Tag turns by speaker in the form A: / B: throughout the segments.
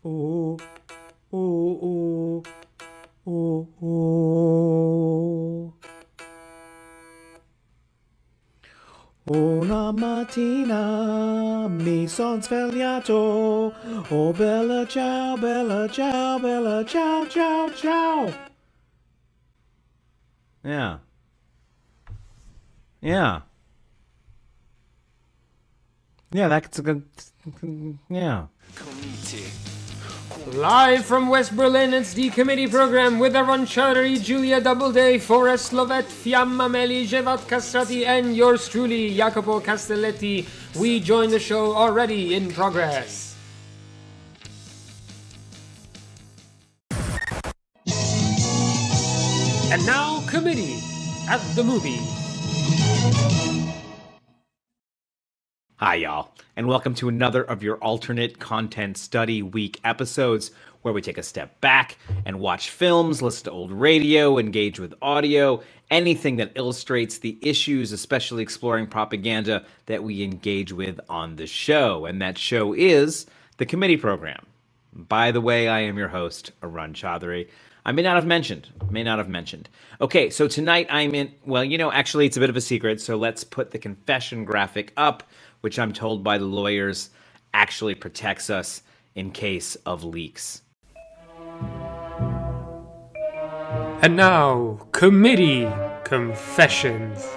A: Oh, oh, oh, oh, oh. Una mattina mi son svegliato. Oh, bella ciao, bella ciao, bella ciao, ciao, ciao. Yeah. Yeah. Yeah, that's a good. Yeah.
B: Live from West Berlin, it's the committee program with Aaron Chaudhary, Julia Doubleday, Forrest, Lovette, Fiamma, Meli, Xhevat, Castrati, and yours truly, Jacopo, Castelletti. We join the show already in progress. And now, committee at the movies.
A: Hi, y'all, and welcome to another of your alternate content study week episodes where we take a step back and watch films, listen to old radio, engage with audio, anything that illustrates the issues, especially exploring propaganda that we engage with on the show. And that show is the committee program. By the way, I am your host, Arun Chaudhary. I may not have mentioned. Okay, so tonight I'm in, actually it's a bit of a secret, so let's put the confession graphic up, which I'm told by the lawyers actually protects us in case of leaks.
B: And now, committee confessions.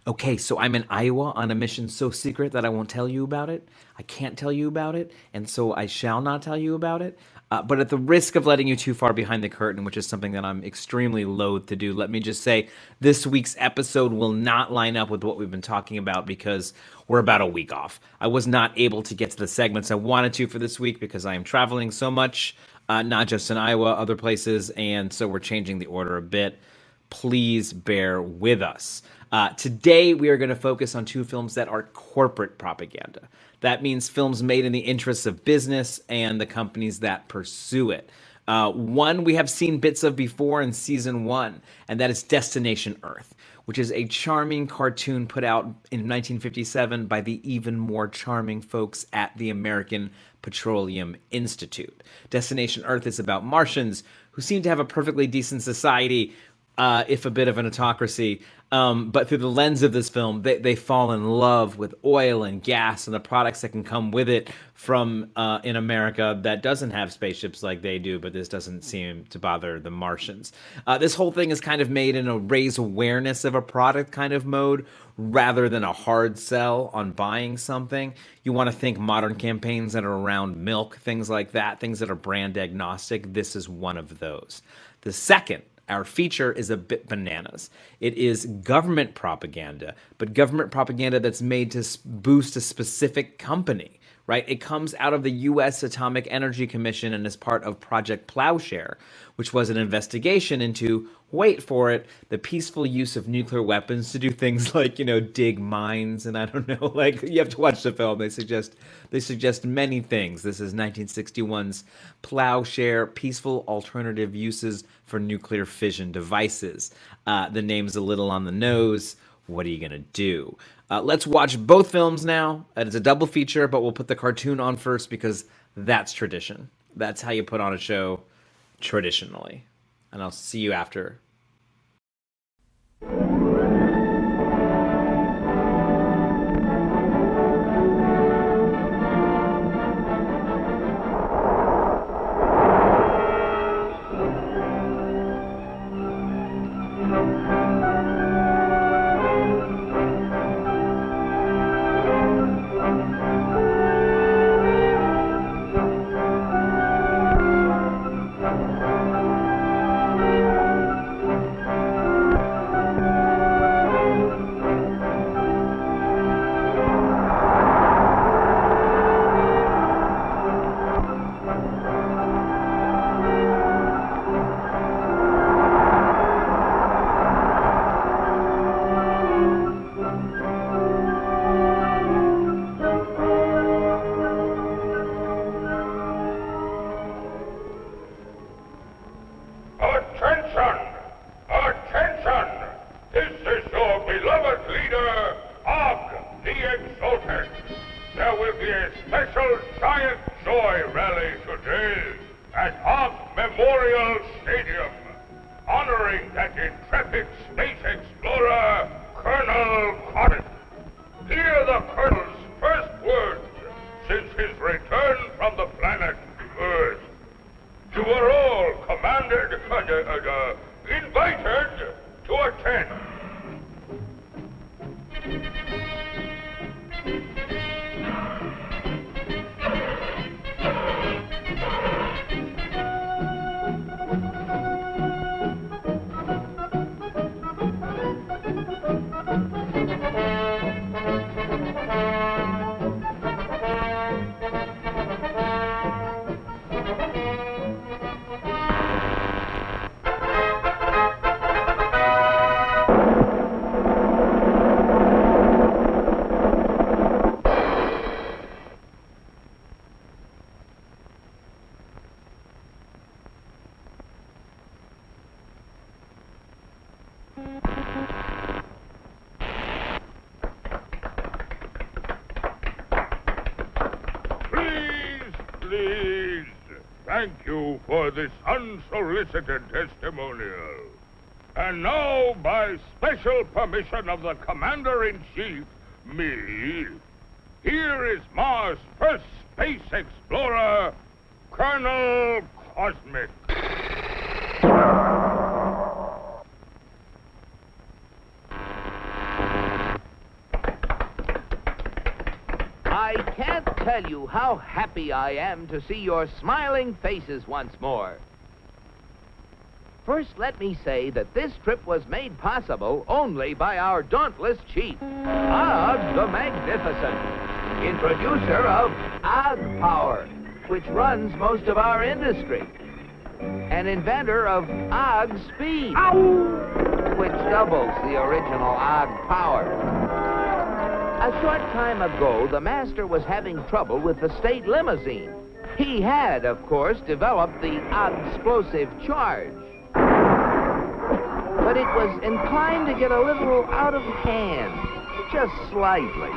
A: Okay, so I'm in Iowa on a mission so secret that I won't tell you about it. I can't tell you about it, and so I shall not tell you about it. But at the risk of letting you too far behind the curtain, which is something that I'm extremely loath to do, let me just say this week's episode will not line up with what we've been talking about because we're about a week off. I was not able to get to the segments I wanted to for this week because I am traveling so much, not just in Iowa, other places, and so we're changing the order a bit. Please bear with us. Today, we are going to focus on two films that are corporate propaganda. That means films made in the interests of business and the companies that pursue it. One we have seen bits of before in season one, and that is Destination Earth, which is a charming cartoon put out in 1957 by the even more charming folks at the American Petroleum Institute. Destination Earth is about Martians who seem to have a perfectly decent society, if a bit of an autocracy. But through the lens of this film, they fall in love with oil and gas and the products that can come with it from in America that doesn't have spaceships like they do, but this doesn't seem to bother the Martians. This whole thing is kind of made in a raise awareness of a product kind of mode rather than a hard sell on buying something. You want to think modern campaigns that are around milk, things like that, things that are brand agnostic. This is one of those. The second, our feature, is a bit bananas. It is government propaganda, but government propaganda that's made to boost a specific company, right? It comes out of the U.S. Atomic Energy Commission and is part of Project Plowshare, which was an investigation into, wait for it, the peaceful use of nuclear weapons to do things like, dig mines, and I don't know, like, you have to watch the film. They suggest many things. This is 1961's Plowshare, Peaceful Alternative Uses for Nuclear Fission Devices. The name's a little on the nose. What are you going to do? Let's watch both films now. It's a double feature, but we'll put the cartoon on first because that's tradition. That's how you put on a show traditionally. And I'll see you after.
C: National Stadium, honoring that intrepid space explorer, Colonel Corin. Hear the Colonel's first words since his return from the planet Earth. You are all invited to attend. Please, thank you for this unsolicited testimonial. And now, by special permission of the Commander-in-Chief, me, here is Mars' first space explorer, Colonel Cosmic.
D: I can't tell you how happy I am to see your smiling faces once more. First, let me say that this trip was made possible only by our dauntless chief, Og the Magnificent, introducer of Og Power, which runs most of our industry, and inventor of Og Speed, which doubles the original Og Power. A short time ago, the master was having trouble with the state limousine. He had, of course, developed the explosive charge. But it was inclined to get a little out of hand, just slightly.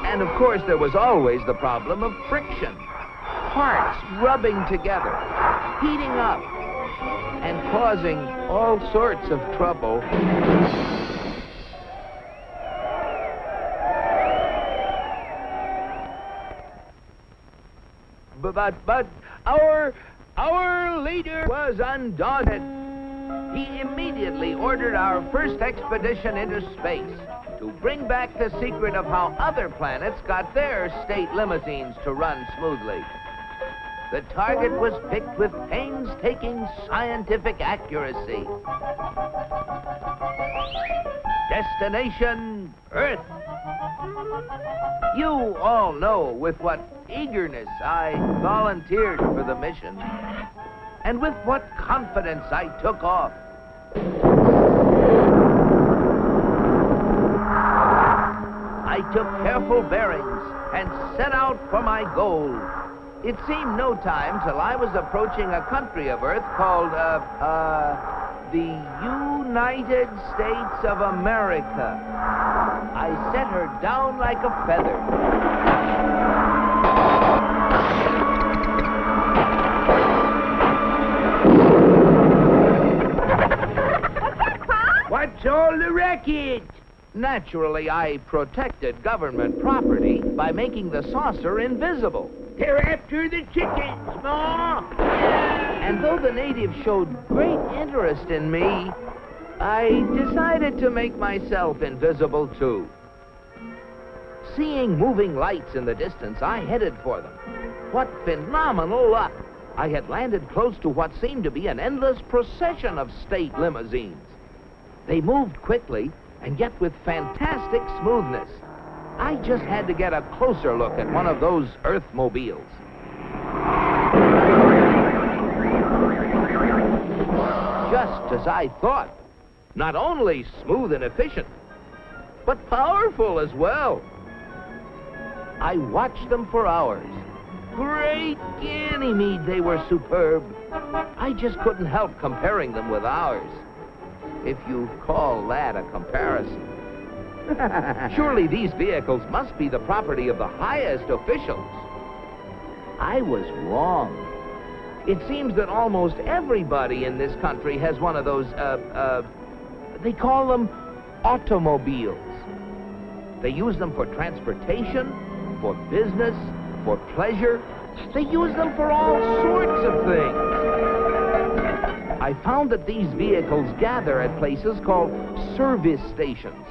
D: And of course, there was always the problem of friction. Parts rubbing together, heating up, and causing all sorts of trouble. But our leader was undaunted. He immediately ordered our first expedition into space to bring back the secret of how other planets got their state limousines to run smoothly. The target was picked with painstaking scientific accuracy. Destination Earth. You all know with what eagerness I volunteered for the mission, and with what confidence I took off. I took careful bearings and set out for my goal. It seemed no time till I was approaching a country of Earth called, the United States of America. I set her down like a feather. What's all the racket? Naturally, I protected government property by making the saucer invisible. They're after the chickens, Ma! And though the natives showed great interest in me, I decided to make myself invisible, too. Seeing moving lights in the distance, I headed for them. What phenomenal luck! I had landed close to what seemed to be an endless procession of state limousines. They moved quickly, and yet with fantastic smoothness. I just had to get a closer look at one of those Earthmobiles. Just as I thought. Not only smooth and efficient, but powerful as well. I watched them for hours. Great Ganymede, they were superb. I just couldn't help comparing them with ours, if you call that a comparison. Surely these vehicles must be the property of the highest officials. I was wrong. It seems that almost everybody in this country has one of those, they call them automobiles. They use them for transportation, for business, for pleasure. They use them for all sorts of things. I found that these vehicles gather at places called service stations,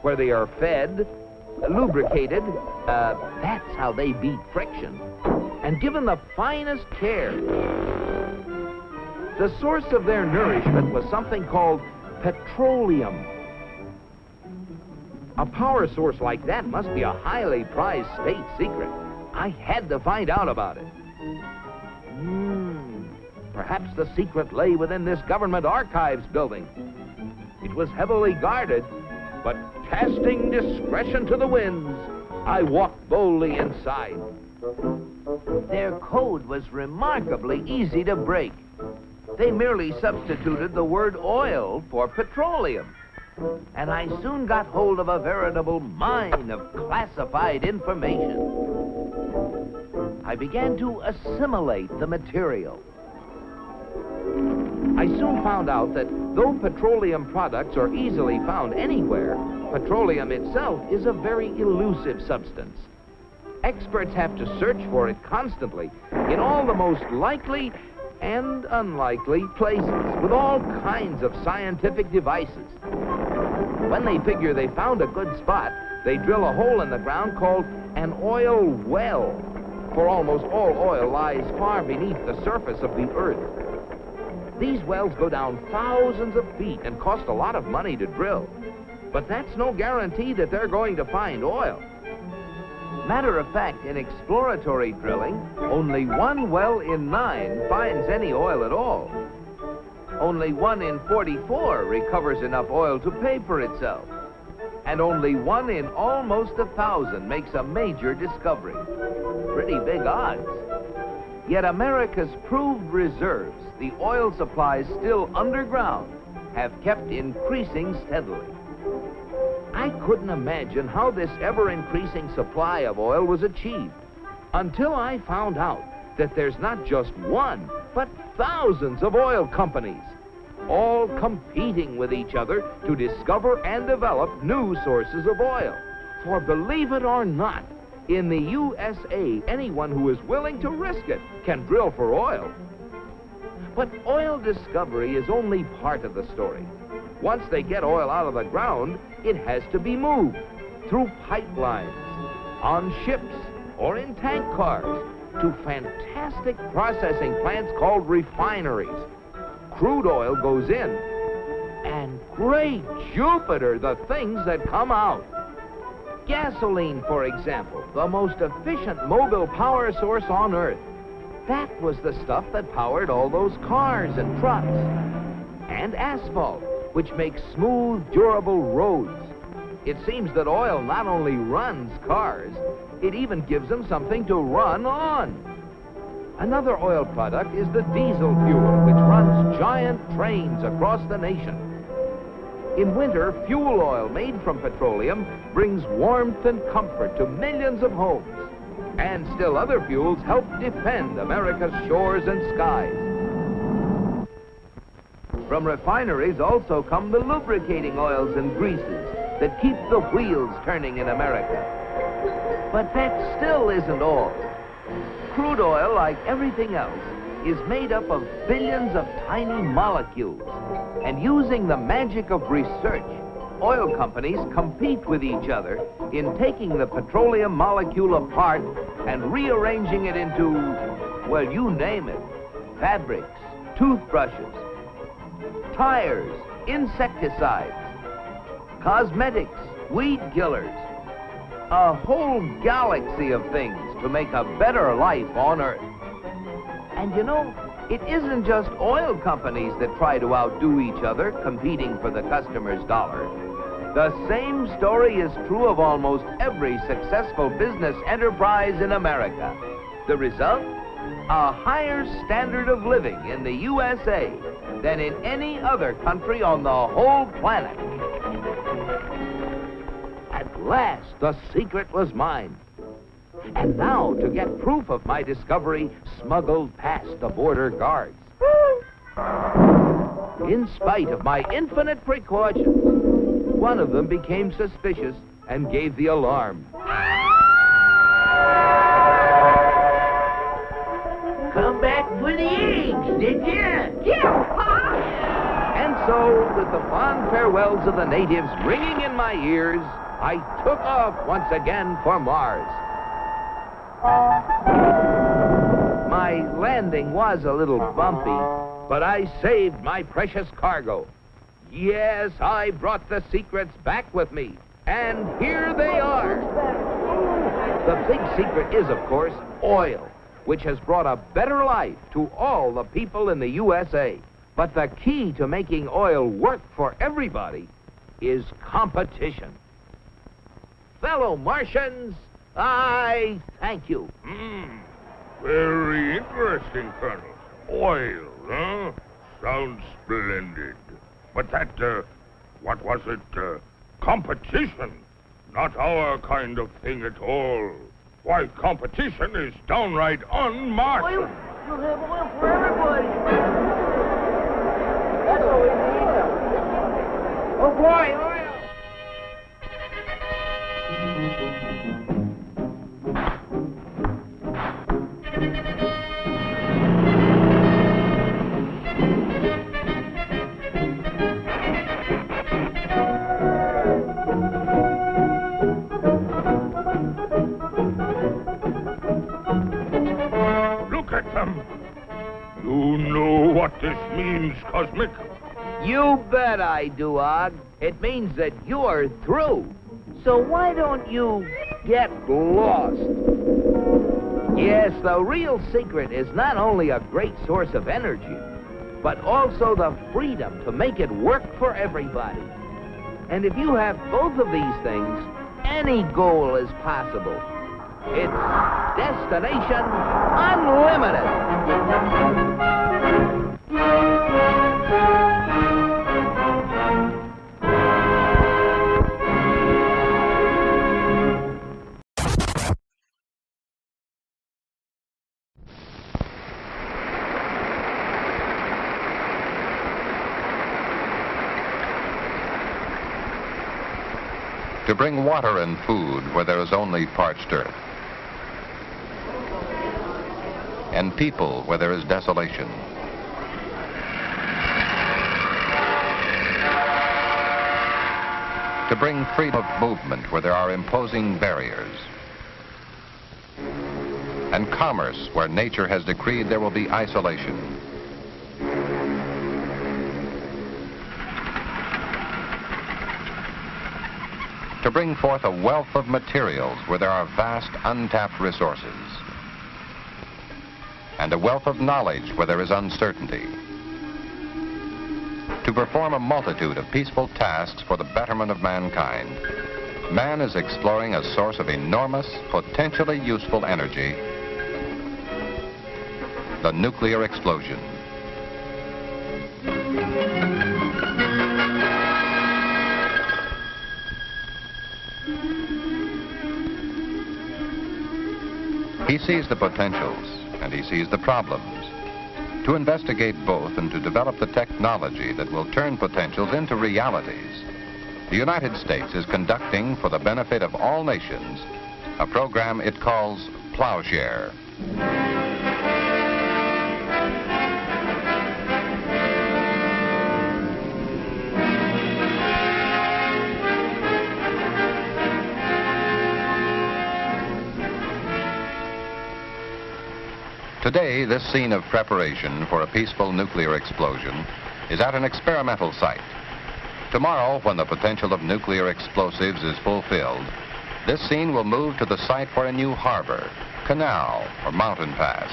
D: where they are fed, lubricated, that's how they beat friction, and given the finest care. The source of their nourishment was something called petroleum. A power source like that must be a highly prized state secret. I had to find out about it. Perhaps the secret lay within this government archives building. It was heavily guarded, but casting discretion to the winds, I walked boldly inside. Their code was remarkably easy to break. They merely substituted the word oil for petroleum. And I soon got hold of a veritable mine of classified information. I began to assimilate the material. I soon found out that though petroleum products are easily found anywhere, petroleum itself is a very elusive substance. Experts have to search for it constantly in all the most likely and unlikely places with all kinds of scientific devices. When they figure they found a good spot, they drill a hole in the ground called an oil well, for almost all oil lies far beneath the surface of the earth. These wells go down thousands of feet and cost a lot of money to drill. But that's no guarantee that they're going to find oil. Matter of fact, in exploratory drilling, only 1 well in 9 finds any oil at all. Only 1 in 44 recovers enough oil to pay for itself. And only 1 in almost 1,000 makes a major discovery. Pretty big odds. Yet America's proved reserves, the oil supplies still underground, have kept increasing steadily. I couldn't imagine how this ever-increasing supply of oil was achieved until I found out that there's not just one, but thousands of oil companies, all competing with each other to discover and develop new sources of oil. For believe it or not, in the USA, anyone who is willing to risk it can drill for oil. But oil discovery is only part of the story. Once they get oil out of the ground, it has to be moved through pipelines, on ships, or in tank cars, to fantastic processing plants called refineries. Crude oil goes in, and great Jupiter, the things that come out. Gasoline, for example, the most efficient mobile power source on Earth. That was the stuff that powered all those cars and trucks. And asphalt, which makes smooth, durable roads. It seems that oil not only runs cars, it even gives them something to run on. Another oil product is the diesel fuel, which runs giant trains across the nation. In winter, fuel oil made from petroleum brings warmth and comfort to millions of homes. And still other fuels help defend America's shores and skies. From refineries also come the lubricating oils and greases that keep the wheels turning in America. But that still isn't all. Crude oil, like everything else, is made up of billions of tiny molecules. And using the magic of research, oil companies compete with each other in taking the petroleum molecule apart and rearranging it into, well, you name it, fabrics, toothbrushes, tires, insecticides, cosmetics, weed killers, a whole galaxy of things to make a better life on Earth. And you know, it isn't just oil companies that try to outdo each other, competing for the customer's dollar. The same story is true of almost every successful business enterprise in America. The result? A higher standard of living in the USA than in any other country on the whole planet. At last, the secret was mine. And now to get proof of my discovery smuggled past the border guards. In spite of my infinite precautions, one of them became suspicious and gave the alarm.
E: Come back for the eggs, did you? Yeah, Pa!
D: And so, with the fond farewells of the natives ringing in my ears, I took off once again for Mars. My landing was a little bumpy, but I saved my precious cargo. Yes, I brought the secrets back with me, and here they are. The big secret is, of course, oil, which has brought a better life to all the people in the USA. But the key to making oil work for everybody is competition. Fellow Martians, I thank you.
C: Very interesting, Colonel. Oil, huh? Sounds splendid. But that, what was it? Competition. Not our kind of thing at all. Why, competition is downright un-Martian.
E: Oil, we'll have oil for everybody. That's what we need. Oh, boy, oil.
C: Look at them. You know what this means, Cosmic?
D: You bet I do, Og. It means that you're through. So why don't you get lost? Yes, the real secret is not only a great source of energy, but also the freedom to make it work for everybody. And if you have both of these things, any goal is possible. It's Destination Unlimited.
F: To bring water and food where there is only parched earth, and people where there is desolation. To bring freedom of movement where there are imposing barriers, and commerce where nature has decreed there will be isolation. To bring forth a wealth of materials where there are vast untapped resources, and a wealth of knowledge where there is uncertainty. To perform a multitude of peaceful tasks for the betterment of mankind, man is exploring a source of enormous, potentially useful energy, the nuclear explosion. He sees the potentials, and he sees the problems. To investigate both and to develop the technology that will turn potentials into realities, the United States is conducting, for the benefit of all nations, a program it calls Plowshare. Today, this scene of preparation for a peaceful nuclear explosion is at an experimental site. Tomorrow, when the potential of nuclear explosives is fulfilled, this scene will move to the site for a new harbor, canal, or mountain pass,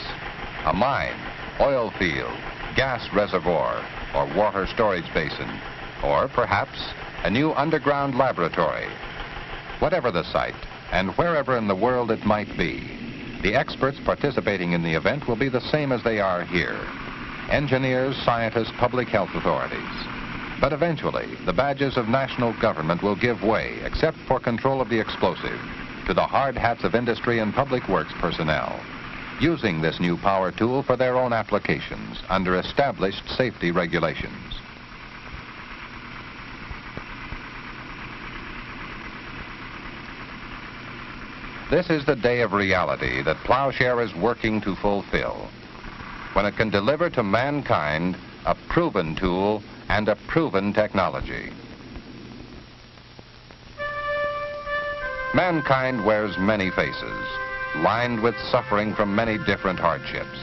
F: a mine, oil field, gas reservoir, or water storage basin, or perhaps a new underground laboratory. Whatever the site, and wherever in the world it might be, the experts participating in the event will be the same as they are here. Engineers, scientists, public health authorities. But eventually, the badges of national government will give way, except for control of the explosive. to the hard hats of industry and public works personnel, using this new power tool for their own applications under established safety regulations. This is the day of reality that Plowshare is working to fulfill, when it can deliver to mankind a proven tool and a proven technology. Mankind wears many faces, lined with suffering from many different hardships.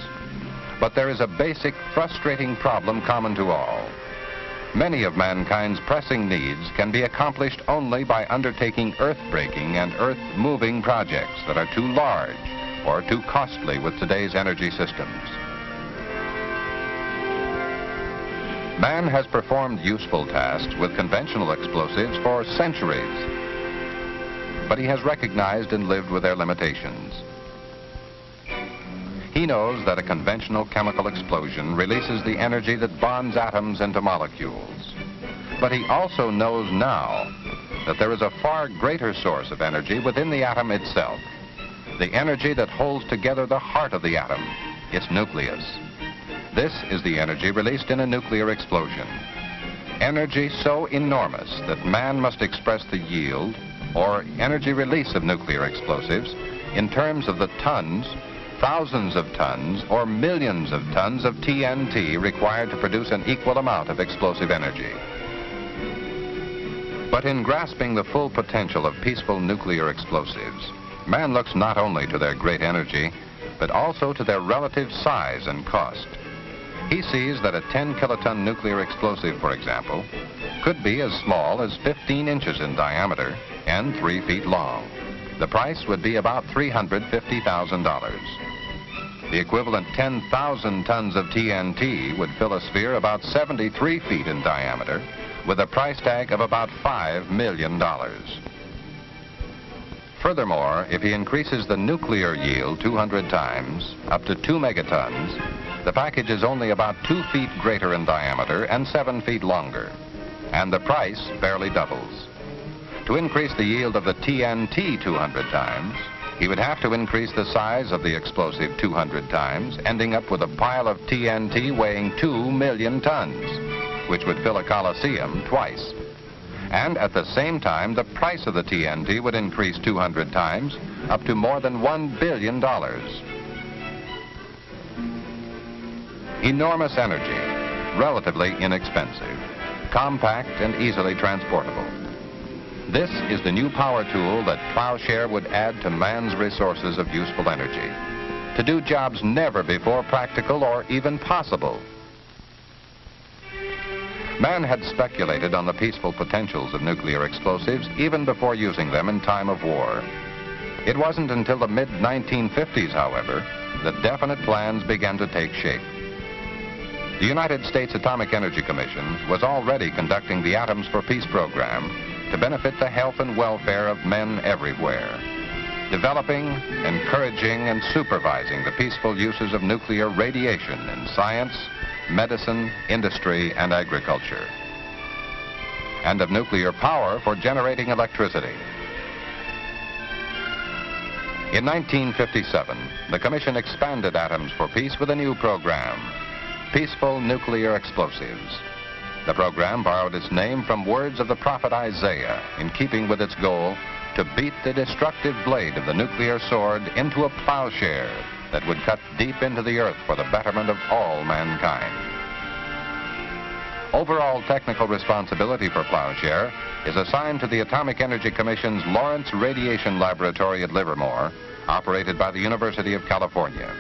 F: But there is a basic, frustrating problem common to all. Many of mankind's pressing needs can be accomplished only by undertaking earth-breaking and earth-moving projects that are too large or too costly with today's energy systems. Man has performed useful tasks with conventional explosives for centuries, but he has recognized and lived with their limitations. He knows that a conventional chemical explosion releases the energy that bonds atoms into molecules. But he also knows now that there is a far greater source of energy within the atom itself, the energy that holds together the heart of the atom, its nucleus. This is the energy released in a nuclear explosion. Energy so enormous that man must express the yield or energy release of nuclear explosives in terms of the tons, thousands of tons, or millions of tons of TNT required to produce an equal amount of explosive energy. But in grasping the full potential of peaceful nuclear explosives, man looks not only to their great energy, but also to their relative size and cost. He sees that a 10-kiloton nuclear explosive, for example, could be as small as 15 inches in diameter and 3 feet long. The price would be about $350,000. The equivalent 10,000 tons of TNT would fill a sphere about 73 feet in diameter with a price tag of about $5 million. Furthermore, if he increases the nuclear yield 200 times, up to 2 megatons, the package is only about 2 feet greater in diameter and 7 feet longer, and the price barely doubles. To increase the yield of the TNT 200 times, he would have to increase the size of the explosive 200 times, ending up with a pile of TNT weighing 2 million tons, which would fill a coliseum twice. And at the same time, the price of the TNT would increase 200 times, up to more than $1 billion. Enormous energy, relatively inexpensive, compact and easily transportable. This is the new power tool that Plowshare would add to man's resources of useful energy, to do jobs never before practical or even possible. Man had speculated on the peaceful potentials of nuclear explosives even before using them in time of war. It wasn't until the mid-1950s, however, that definite plans began to take shape. The United States Atomic Energy Commission was already conducting the Atoms for Peace program to benefit the health and welfare of men everywhere, developing, encouraging, and supervising the peaceful uses of nuclear radiation in science, medicine, industry, and agriculture, and of nuclear power for generating electricity. In 1957, the Commission expanded Atoms for Peace with a new program, Peaceful Nuclear Explosives. The program borrowed its name from words of the prophet Isaiah, in keeping with its goal to beat the destructive blade of the nuclear sword into a plowshare that would cut deep into the earth for the betterment of all mankind. Overall technical responsibility for Plowshare is assigned to the Atomic Energy Commission's Lawrence Radiation Laboratory at Livermore, operated by the University of California.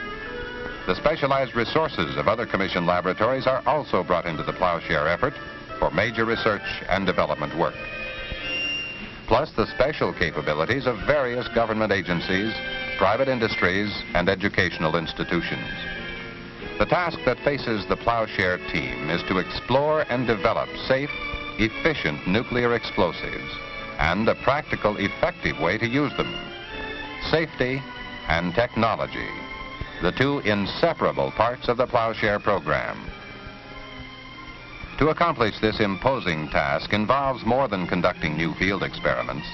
F: The specialized resources of other Commission laboratories are also brought into the Plowshare effort for major research and development work, plus the special capabilities of various government agencies, private industries, and educational institutions. The task that faces the Plowshare team is to explore and develop safe, efficient nuclear explosives and a practical, effective way to use them. Safety and technology, the two inseparable parts of the Plowshare program. To accomplish this imposing task involves more than conducting new field experiments.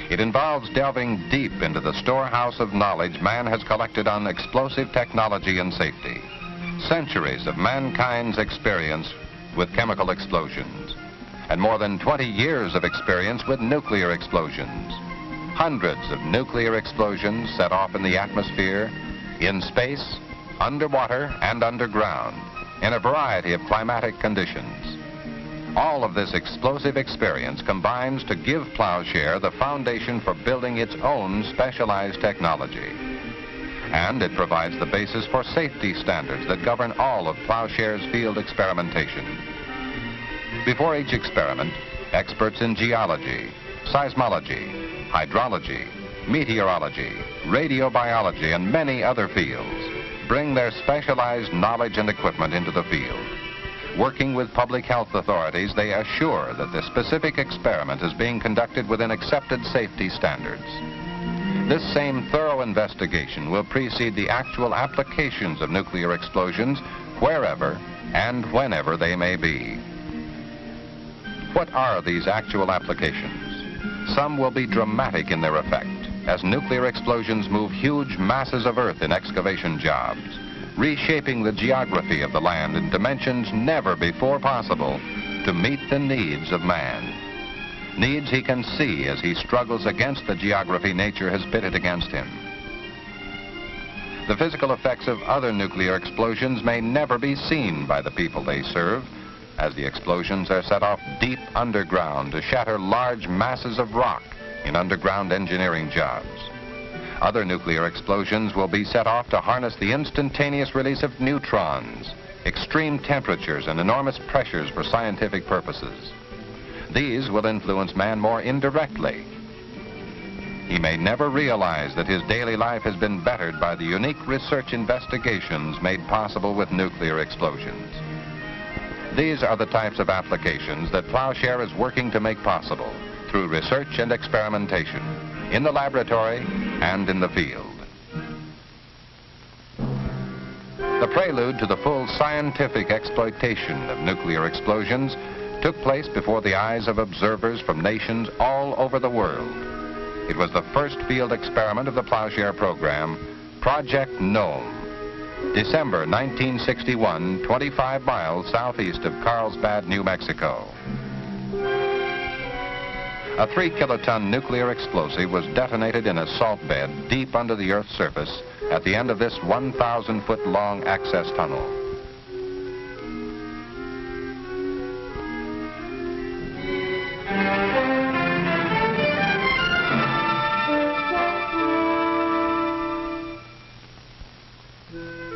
F: It involves delving deep into the storehouse of knowledge man has collected on explosive technology and safety. Centuries of mankind's experience with chemical explosions, and more than 20 years of experience with nuclear explosions. Hundreds of nuclear explosions set off in the atmosphere, in space, underwater, and underground, in a variety of climatic conditions. All of this explosive experience combines to give Plowshare the foundation for building its own specialized technology. And it provides the basis for safety standards that govern all of Plowshare's field experimentation. Before each experiment, experts in geology, seismology, hydrology, meteorology, radiobiology, and many other fields bring their specialized knowledge and equipment into the field. Working with public health authorities, they assure that the specific experiment is being conducted within accepted safety standards. This same thorough investigation will precede the actual applications of nuclear explosions wherever and whenever they may be. What are these actual applications? Some will be dramatic in their effect, as nuclear explosions move huge masses of earth in excavation jobs, reshaping the geography of the land in dimensions never before possible to meet the needs of man. Needs he can see as he struggles against the geography nature has pitted against him. The physical effects of other nuclear explosions may never be seen by the people they serve, as the explosions are set off deep underground to shatter large masses of rock in underground engineering jobs. Other nuclear explosions will be set off to harness the instantaneous release of neutrons, extreme temperatures, and enormous pressures for scientific purposes. These will influence man more indirectly. He may never realize that his daily life has been bettered by the unique research investigations made possible with nuclear explosions. These are the types of applications that Plowshare is working to make possible through research and experimentation, in the laboratory and in the field. The prelude to the full scientific exploitation of nuclear explosions took place before the eyes of observers from nations all over the world. It was the first field experiment of the Plowshare program, Project Gnome. December 1961, 25 miles southeast of Carlsbad, New Mexico. A 3-kiloton nuclear explosive was detonated in a salt bed deep under the Earth's surface at the end of this 1,000-foot-long access tunnel.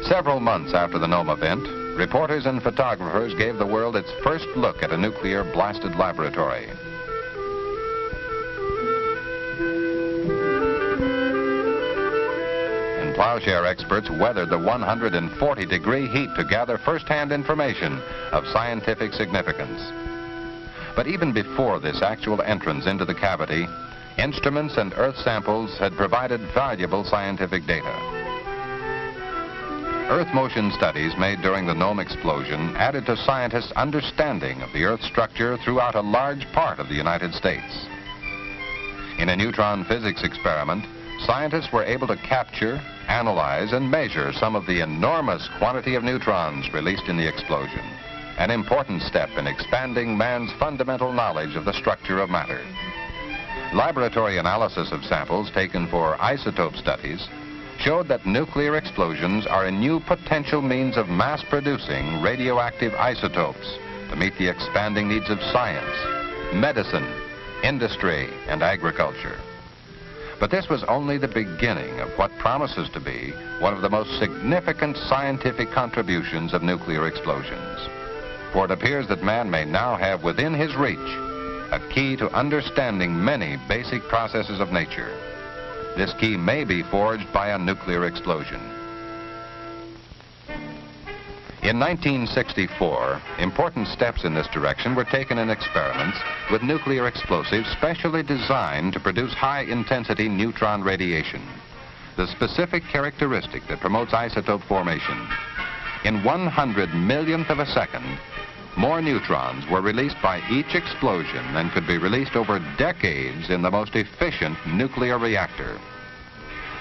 F: Several months after the Gnome event, reporters and photographers gave the world its first look at a nuclear blasted laboratory. And Plowshare experts weathered the 140-degree heat to gather first-hand information of scientific significance. But even before this actual entrance into the cavity, instruments and earth samples had provided valuable scientific data. Earth motion studies made during the Gnome explosion added to scientists' understanding of the Earth's structure throughout a large part of the United States. In a neutron physics experiment, scientists were able to capture, analyze, and measure some of the enormous quantity of neutrons released in the explosion, an important step in expanding man's fundamental knowledge of the structure of matter. Laboratory analysis of samples taken for isotope studies showed that nuclear explosions are a new potential means of mass-producing radioactive isotopes to meet the expanding needs of science, medicine, industry, and agriculture. But this was only the beginning of what promises to be one of the most significant scientific contributions of nuclear explosions. For it appears that man may now have within his reach a key to understanding many basic processes of nature. This key may be forged by a nuclear explosion. In 1964, important steps in this direction were taken in experiments with nuclear explosives specially designed to produce high-intensity neutron radiation, the specific characteristic that promotes isotope formation. In 100 millionth of a second, more neutrons were released by each explosion than could be released over decades in the most efficient nuclear reactor.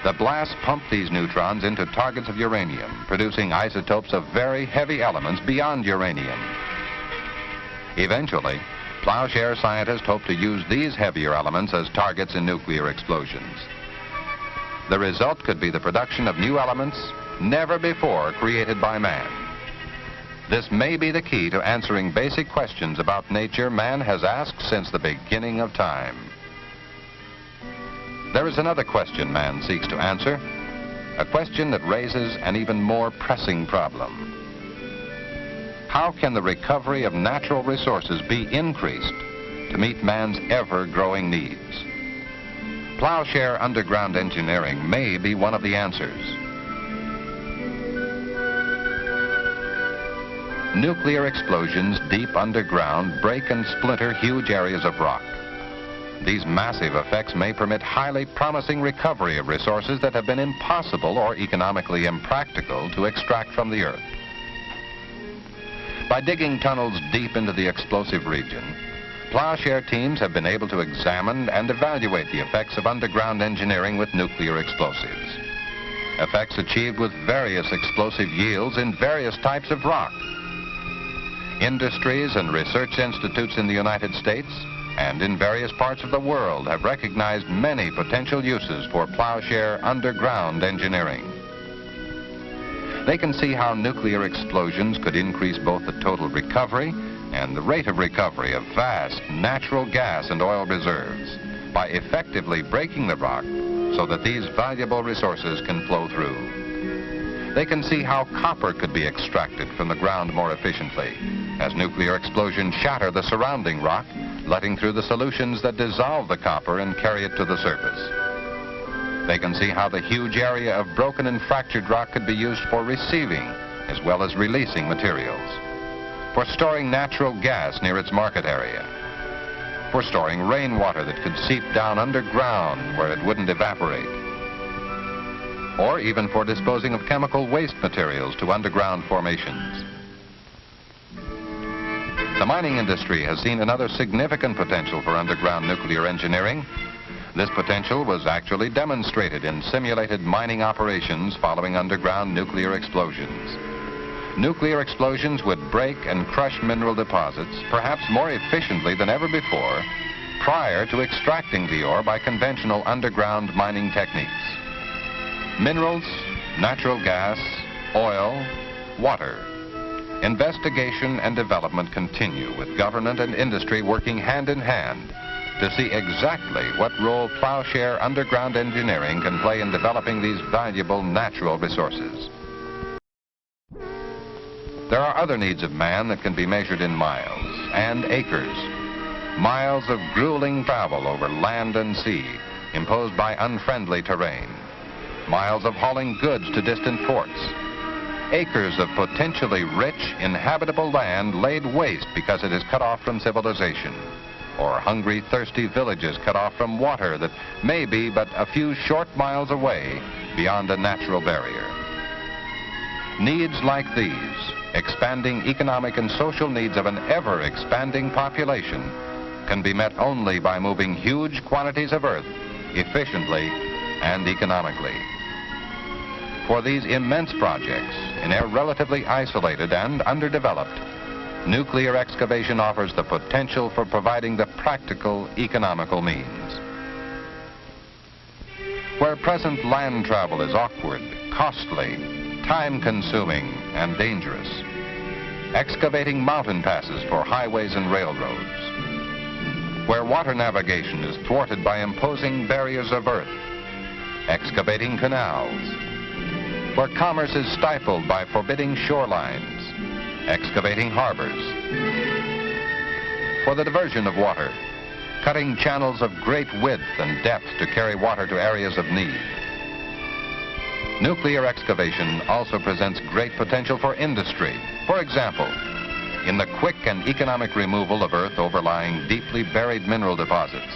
F: The blast pumped these neutrons into targets of uranium, producing isotopes of very heavy elements beyond uranium. Eventually, Plowshare scientists hope to use these heavier elements as targets in nuclear explosions. The result could be the production of new elements never before created by man. This may be the key to answering basic questions about nature man has asked since the beginning of time. There is another question man seeks to answer, a question that raises an even more pressing problem. How can the recovery of natural resources be increased to meet man's ever-growing needs? Plowshare underground engineering may be one of the answers. Nuclear explosions deep underground break and splinter huge areas of rock. These massive effects may permit highly promising recovery of resources that have been impossible or economically impractical to extract from the earth. By digging tunnels deep into the explosive region, Plowshare teams have been able to examine and evaluate the effects of underground engineering with nuclear explosives. Effects achieved with various explosive yields in various types of rock. Industries and research institutes in the United States and in various parts of the world have recognized many potential uses for Plowshare underground engineering. They can see how nuclear explosions could increase both the total recovery and the rate of recovery of vast natural gas and oil reserves by effectively breaking the rock so that these valuable resources can flow through. They can see how copper could be extracted from the ground more efficiently as nuclear explosions shatter the surrounding rock, letting through the solutions that dissolve the copper and carry it to the surface. They can see how the huge area of broken and fractured rock could be used for receiving as well as releasing materials, for storing natural gas near its market area, for storing rainwater that could seep down underground where it wouldn't evaporate, or even for disposing of chemical waste materials to underground formations. The mining industry has seen another significant potential for underground nuclear engineering. This potential was actually demonstrated in simulated mining operations following underground nuclear explosions. Nuclear explosions would break and crush mineral deposits, perhaps more efficiently than ever before, prior to extracting the ore by conventional underground mining techniques. Minerals, natural gas, oil, water. Investigation and development continue with government and industry working hand in hand to see exactly what role Plowshare underground engineering can play in developing these valuable natural resources. There are other needs of man that can be measured in miles and acres. Miles of grueling travel over land and sea imposed by unfriendly terrain. Miles of hauling goods to distant ports. Acres of potentially rich, inhabitable land laid waste because it is cut off from civilization, or hungry, thirsty villages cut off from water that may be but a few short miles away beyond a natural barrier. Needs like these, expanding economic and social needs of an ever-expanding population, can be met only by moving huge quantities of earth efficiently and economically. For these immense projects, in a relatively isolated and underdeveloped, nuclear excavation offers the potential for providing the practical economical means. Where present land travel is awkward, costly, time-consuming, and dangerous, excavating mountain passes for highways and railroads. Where water navigation is thwarted by imposing barriers of earth, excavating canals. Where commerce is stifled by forbidding shorelines, excavating harbors. For the diversion of water, cutting channels of great width and depth to carry water to areas of need. Nuclear excavation also presents great potential for industry. For example, in the quick and economic removal of earth overlying deeply buried mineral deposits.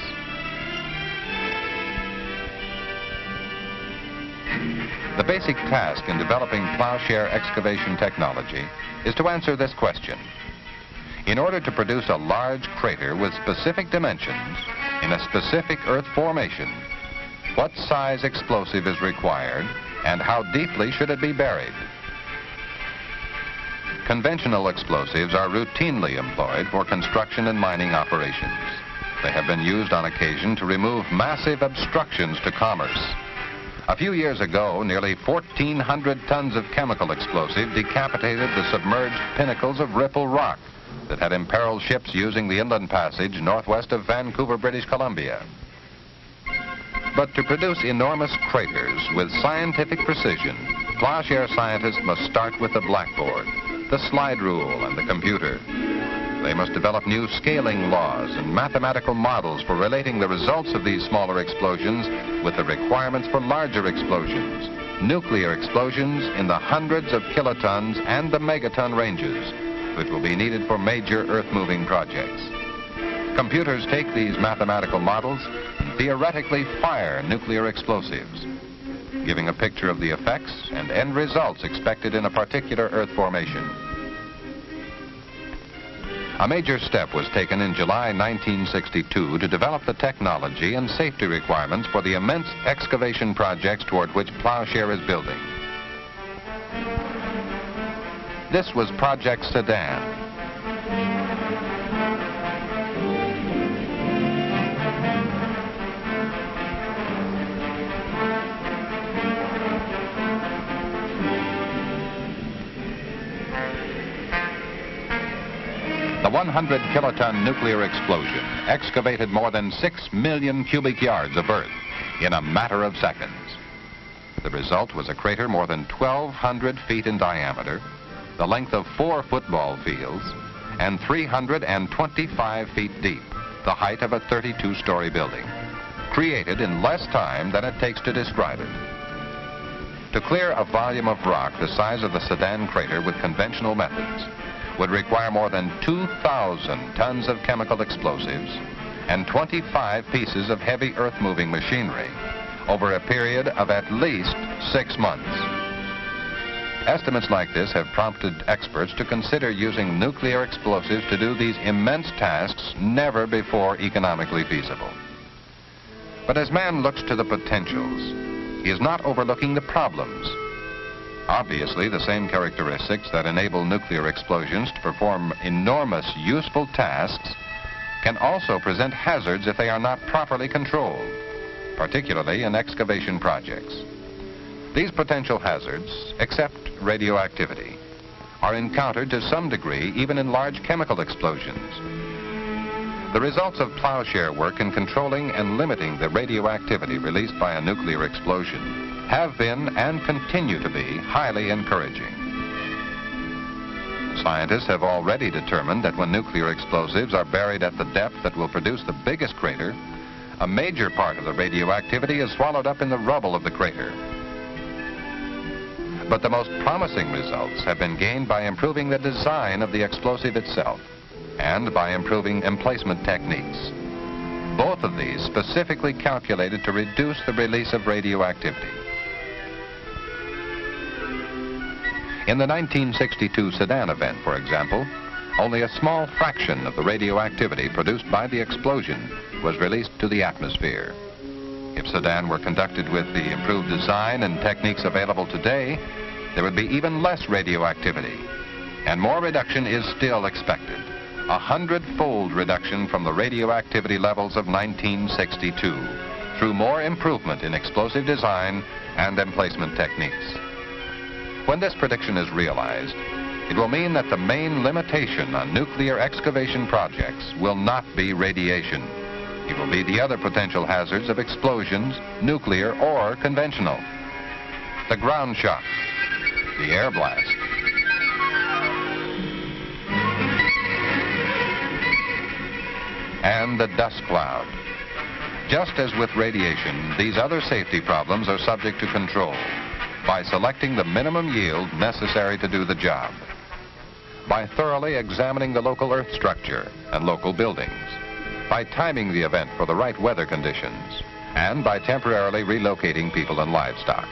F: The basic task in developing Plowshare excavation technology is to answer this question. In order to produce a large crater with specific dimensions in a specific earth formation, what size explosive is required and how deeply should it be buried? Conventional explosives are routinely employed for construction and mining operations. They have been used on occasion to remove massive obstructions to commerce. A few years ago, nearly 1,400 tons of chemical explosive decapitated the submerged pinnacles of Ripple Rock that had imperiled ships using the inland passage northwest of Vancouver, British Columbia. But to produce enormous craters with scientific precision, Plowshare scientists must start with the blackboard, the slide rule, and the computer. They must develop new scaling laws and mathematical models for relating the results of these smaller explosions with the requirements for larger explosions, nuclear explosions in the hundreds of kilotons and the megaton ranges, which will be needed for major earth-moving projects. Computers take these mathematical models and theoretically fire nuclear explosives, giving a picture of the effects and end results expected in a particular earth formation. A major step was taken in July 1962 to develop the technology and safety requirements for the immense excavation projects toward which Plowshare is building. This was Project Sedan. The 100 kiloton nuclear explosion excavated more than 6 million cubic yards of earth in a matter of seconds. The result was a crater more than 1,200 feet in diameter, the length of 4 football fields, and 325 feet deep, the height of a 32-story building, created in less time than it takes to describe it. To clear a volume of rock the size of the Sedan crater with conventional methods would require more than 2,000 tons of chemical explosives and 25 pieces of heavy earth-moving machinery over a period of at least 6 months. Estimates like this have prompted experts to consider using nuclear explosives to do these immense tasks never before economically feasible. But as man looks to the potentials, he is not overlooking the problems. Obviously, the same characteristics that enable nuclear explosions to perform enormous useful tasks can also present hazards if they are not properly controlled, particularly in excavation projects. These potential hazards, except radioactivity, are encountered to some degree even in large chemical explosions. The results of Plowshare work in controlling and limiting the radioactivity released by a nuclear explosion have been and continue to be highly encouraging. Scientists have already determined that when nuclear explosives are buried at the depth that will produce the biggest crater, a major part of the radioactivity is swallowed up in the rubble of the crater. But the most promising results have been gained by improving the design of the explosive itself and by improving emplacement techniques. Both of these specifically calculated to reduce the release of radioactivity. In the 1962 Sedan event, for example, only a small fraction of the radioactivity produced by the explosion was released to the atmosphere. If Sedan were conducted with the improved design and techniques available today, there would be even less radioactivity, and more reduction is still expected. 100-fold reduction from the radioactivity levels of 1962 through more improvement in explosive design and emplacement techniques. When this prediction is realized, it will mean that the main limitation on nuclear excavation projects will not be radiation. It will be the other potential hazards of explosions, nuclear or conventional. The ground shock, the air blast, and the dust cloud. Just as with radiation, these other safety problems are subject to control by selecting the minimum yield necessary to do the job, by thoroughly examining the local earth structure and local buildings, by timing the event for the right weather conditions, and by temporarily relocating people and livestock.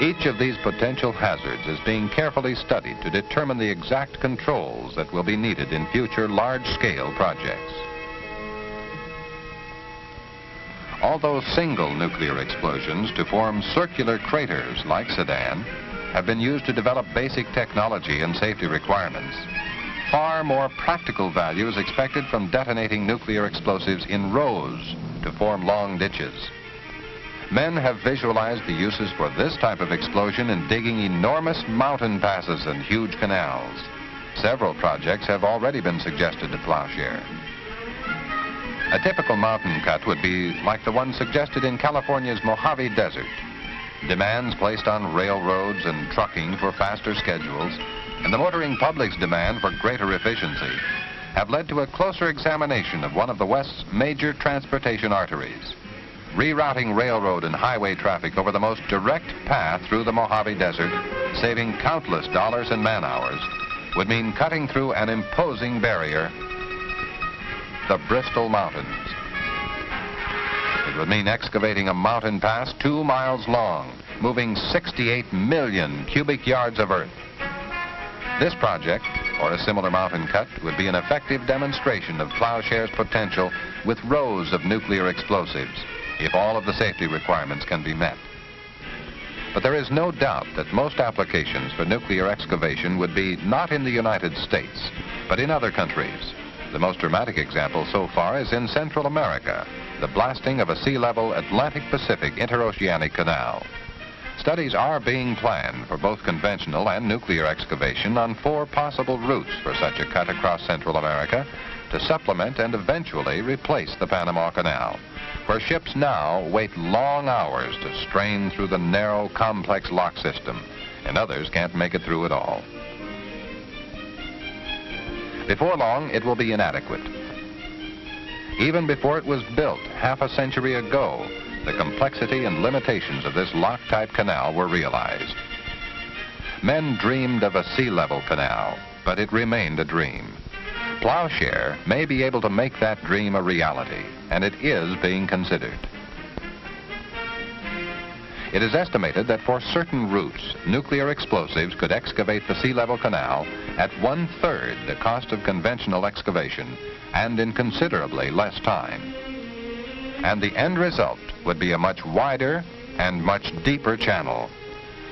F: Each of these potential hazards is being carefully studied to determine the exact controls that will be needed in future large-scale projects. Although single nuclear explosions to form circular craters like Sedan have been used to develop basic technology and safety requirements, far more practical value is expected from detonating nuclear explosives in rows to form long ditches. Men have visualized the uses for this type of explosion in digging enormous mountain passes and huge canals. Several projects have already been suggested to Plowshare. A typical mountain cut would be like the one suggested in California's Mojave Desert. Demands placed on railroads and trucking for faster schedules, and the motoring public's demand for greater efficiency have led to a closer examination of one of the West's major transportation arteries. Rerouting railroad and highway traffic over the most direct path through the Mojave Desert, saving countless dollars and man-hours, would mean cutting through an imposing barrier, the Bristol Mountains. It would mean excavating a mountain pass 2 miles long, moving 68 million cubic yards of earth. This project, or a similar mountain cut, would be an effective demonstration of Plowshare's potential with rows of nuclear explosives, if all of the safety requirements can be met. But there is no doubt that most applications for nuclear excavation would be not in the United States, but in other countries. The most dramatic example so far is in Central America, the blasting of a sea-level Atlantic-Pacific interoceanic canal. Studies are being planned for both conventional and nuclear excavation on 4 possible routes for such a cut across Central America to supplement and eventually replace the Panama Canal, where ships now wait long hours to strain through the narrow, complex lock system, and others can't make it through at all. Before long, it will be inadequate. Even before it was built half a century ago, the complexity and limitations of this lock-type canal were realized. Men dreamed of a sea-level canal, but it remained a dream. Plowshare may be able to make that dream a reality, and it is being considered. It is estimated that for certain routes, nuclear explosives could excavate the sea-level canal at 1/3 the cost of conventional excavation and in considerably less time. And the end result would be a much wider and much deeper channel.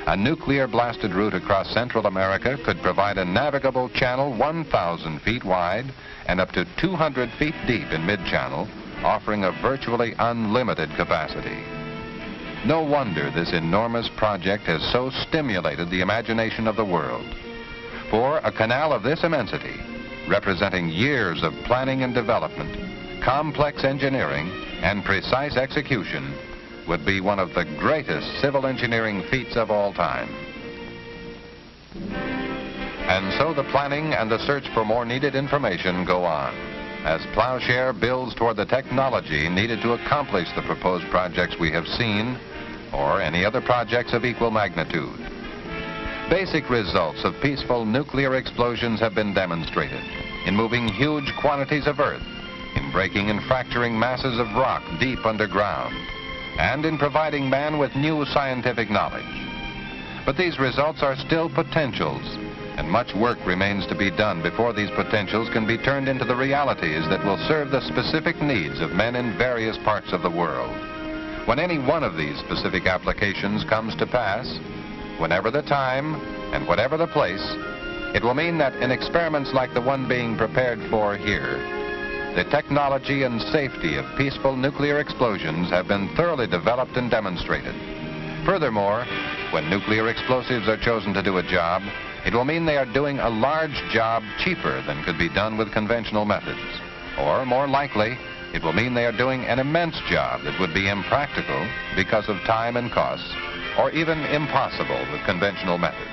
F: A nuclear-blasted route across Central America could provide a navigable channel 1,000 feet wide and up to 200 feet deep in mid-channel, offering a virtually unlimited capacity. No wonder this enormous project has so stimulated the imagination of the world. For a canal of this immensity, representing years of planning and development, complex engineering, and precise execution, would be one of the greatest civil engineering feats of all time. And so the planning and the search for more needed information go on, as Plowshare builds toward the technology needed to accomplish the proposed projects we have seen, or any other projects of equal magnitude. Basic results of peaceful nuclear explosions have been demonstrated in moving huge quantities of earth, in breaking and fracturing masses of rock deep underground, and in providing man with new scientific knowledge. But these results are still potentials, and much work remains to be done before these potentials can be turned into the realities that will serve the specific needs of men in various parts of the world. When any one of these specific applications comes to pass, whenever the time and whatever the place, it will mean that in experiments like the one being prepared for here, the technology and safety of peaceful nuclear explosions have been thoroughly developed and demonstrated. Furthermore, when nuclear explosives are chosen to do a job, it will mean they are doing a large job cheaper than could be done with conventional methods. Or, more likely, it will mean they are doing an immense job that would be impractical because of time and costs, or even impossible with conventional methods.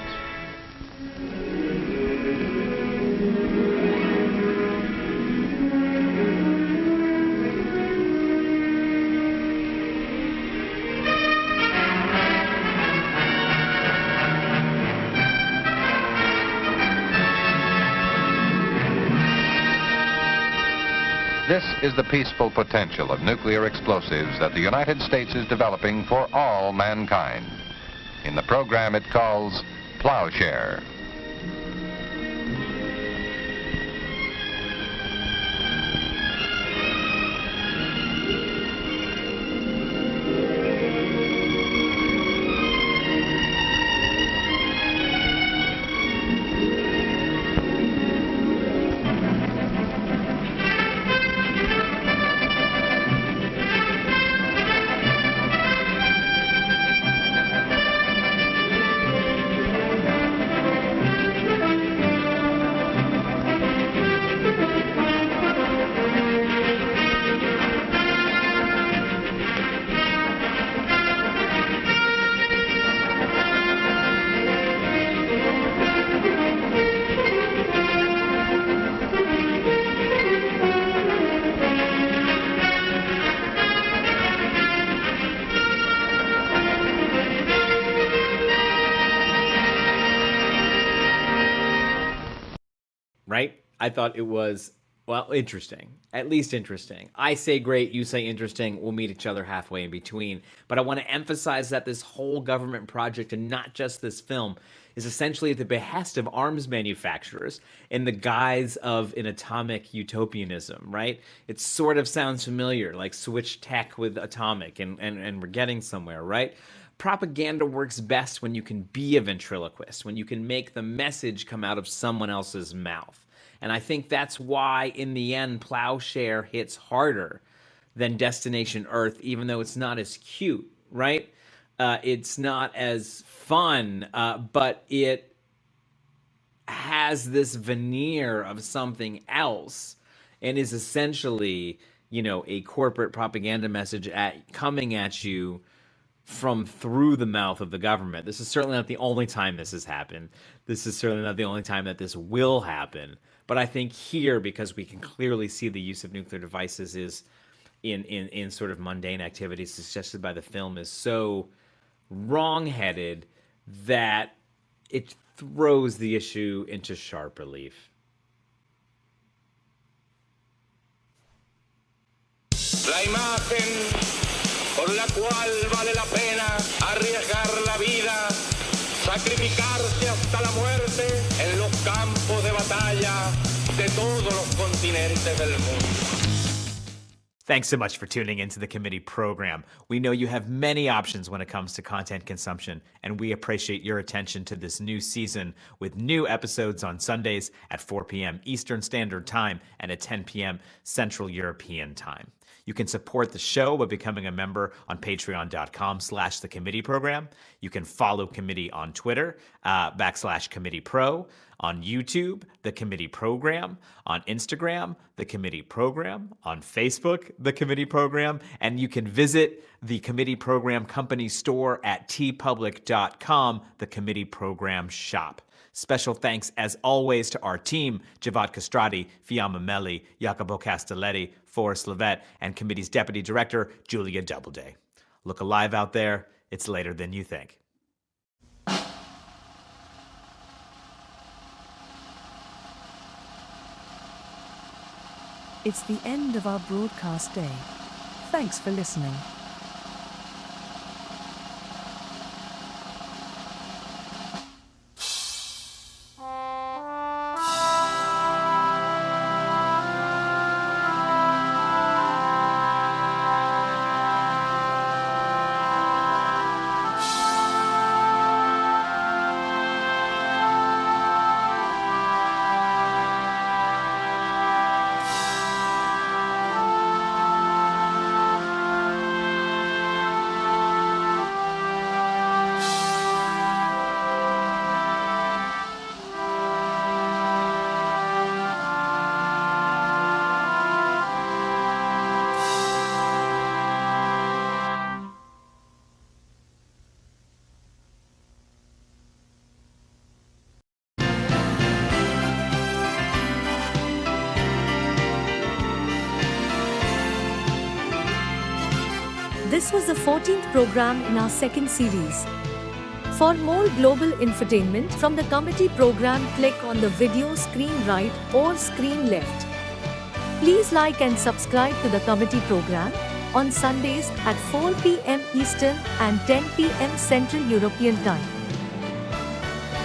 F: This is the peaceful potential of nuclear explosives that the United States is developing for all mankind. in the program it calls Plowshare.
A: Right? I thought it was, well, interesting. At least interesting. I say great, you say interesting. We'll meet each other halfway in between. But I want to emphasize that this whole government project, and not just this film, is essentially at the behest of arms manufacturers in the guise of an atomic utopianism, right? It sort of sounds familiar, like switch tech with atomic, and we're getting somewhere, right? Propaganda works best when you can be a ventriloquist, when you can make the message come out of someone else's mouth. And I think that's why, in the end, Plowshare hits harder than Destination Earth, even though it's not as cute, right? It's not as fun, but it has this veneer of something else and is essentially, a corporate propaganda message coming at you from through the mouth of the government. This is certainly not the only time this has happened. This is certainly not the only time that this will happen. But I think here, because we can clearly see the use of nuclear devices is in sort of mundane activities suggested by the film, is so wrong-headed that it throws the issue into sharp relief.
G: La imagen por la cual vale la pena arriesgar la vida, sacrificarse hasta la muerte en los campos de batalla de todos los continentes del mundo.
A: Thanks so much for tuning into the committee program. We know you have many options when it comes to content consumption, and we appreciate your attention to this new season with new episodes on Sundays at 4 p.m. Eastern Standard Time and at 10 p.m. Central European Time. You can support the show by becoming a member on patreon.com/the committee program. You can follow committee on Twitter, /committee pro, on YouTube, the committee program, on Instagram, the committee program, on Facebook, the committee program, and you can visit the committee program company store at tpublic.com, the committee program shop. Special thanks, as always, to our team, Xhevat Castrati, Fiamma Meli, Jacopo Castelletti, Forrest, Lovette, and committee's deputy director, Julia Doubleday. Look alive out there. It's later than you think.
H: It's the end of our broadcast day. Thanks for listening. This was the 14th program in our second series. For more global infotainment from the committee program, click on the video screen right or screen left. Please like and subscribe to the committee program on Sundays at 4 p.m. Eastern and 10 p.m. Central European Time.